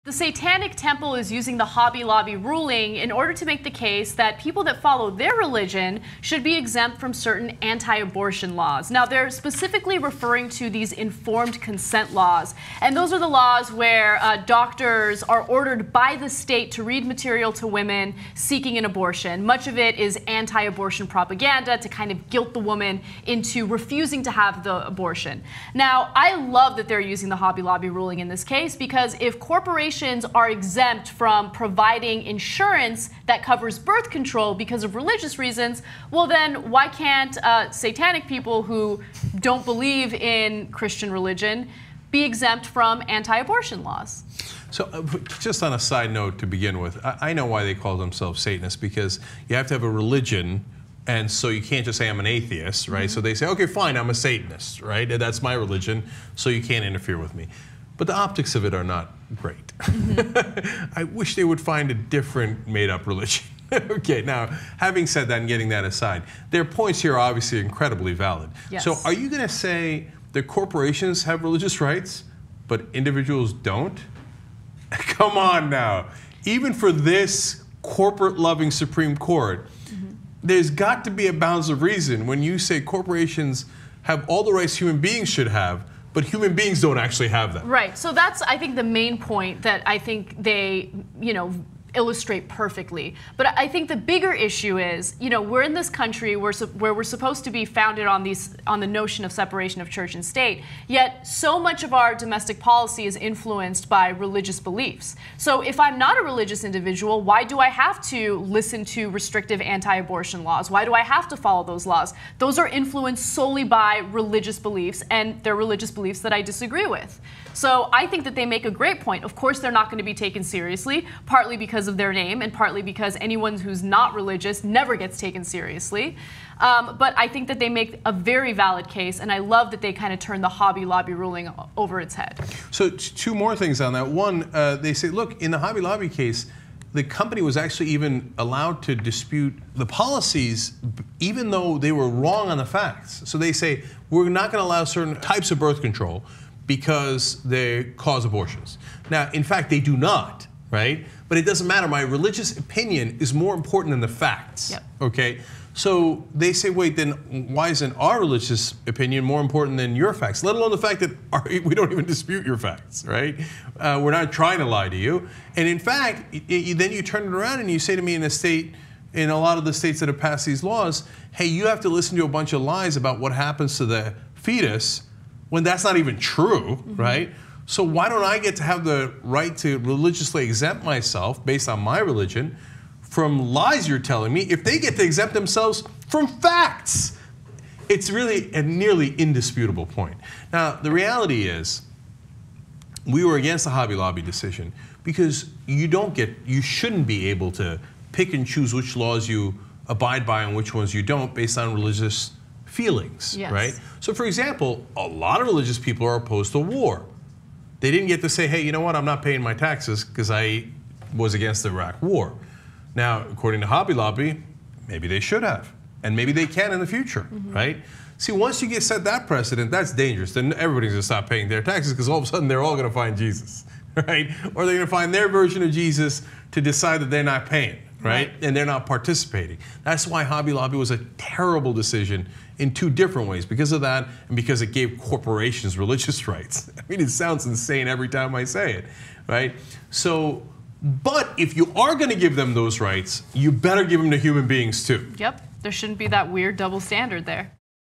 The Satanic Temple is using the Hobby Lobby ruling in order to make the case that people that follow their religion should be exempt from certain anti-abortion laws. Now, they're specifically referring to these informed consent laws, and those are the laws where doctors are ordered by the state to read material to women seeking an abortion. Much of it is anti-abortion propaganda to kind of guilt the woman into refusing to have the abortion. Now, I love that they're using the Hobby Lobby ruling in this case, because if corporations are exempt from providing insurance that covers birth control because of religious reasons, well then why can't satanic people who don't believe in Christian religion be exempt from anti-abortion laws? So just on a side note to begin with, I know why they call themselves Satanists, because you have to have a religion, and so you can't just say I'm an atheist, right? Mm-hmm. So they say, okay, fine, I'm a Satanist, right? And that's my religion, so you can't interfere with me. But the optics of it are not great. Mm-hmm. I wish they would find a different made-up religion. Okay, now, having said that and getting that aside, their points here are obviously incredibly valid. Yes. So are you going to say that corporations have religious rights, but individuals don't? Come on now. Even for this corporate-loving Supreme Court, mm-hmm. there's got to be a bounds of reason when you say corporations have all the rights human beings should have, but human beings don't actually have them. Right. So that's, I think, the main point that I think they, illustrate perfectly. But I think the bigger issue is, we're in this country where we're supposed to be founded on the notion of separation of church and state, yet so much of our domestic policy is influenced by religious beliefs. So if I'm not a religious individual, why do I have to listen to restrictive anti-abortion laws? Why do I have to follow those laws? Those are influenced solely by religious beliefs, and they're religious beliefs that I disagree with. So I think that they make a great point. Of course, they're not going to be taken seriously, partly because of their name and partly because anyone who's not religious never gets taken seriously. But I think that they make a very valid case, and I love that they kind of turn the Hobby Lobby ruling over its head. So two more things on that. One, they say, look, in the Hobby Lobby case, the company was actually even allowed to dispute the policies even though they were wrong on the facts. So they say, we're not going to allow certain types of birth control because they cause abortions. Now, in fact, they do not, right? But it doesn't matter. My religious opinion is more important than the facts, yep. Okay? So they say, wait, then why isn't our religious opinion more important than your facts? Let alone the fact that we don't even dispute your facts, right? We're not trying to lie to you. And in fact, then you turn it around and you say to me in a lot of the states that have passed these laws, hey, you have to listen to a bunch of lies about what happens to the fetus when that's not even true, mm-hmm. right? So why don't I get to have the right to religiously exempt myself based on my religion from lies you're telling me if they get to exempt themselves from facts? It's really a nearly indisputable point. Now, the reality is we were against the Hobby Lobby decision because you shouldn't be able to pick and choose which laws you abide by and which ones you don't based on religious feelings, yes. right? So for example, a lot of religious people are opposed to war. They didn't get to say, hey, you know what, I'm not paying my taxes because I was against the Iraq war. Now, according to Hobby Lobby, maybe they should have, and maybe they can in the future, mm-hmm. right? See, once you set that precedent, that's dangerous. Then everybody's going to stop paying their taxes because all of a sudden they're all going to find Jesus, right? Or they're going to find their version of Jesus to decide that they're not paying, right? And they're not participating. That's why Hobby Lobby was a terrible decision in two different ways, because of that and because it gave corporations religious rights. I mean, it sounds insane every time I say it, right? So, but if you are going to give them those rights, you better give them to human beings too. Yep, there shouldn't be that weird double standard there.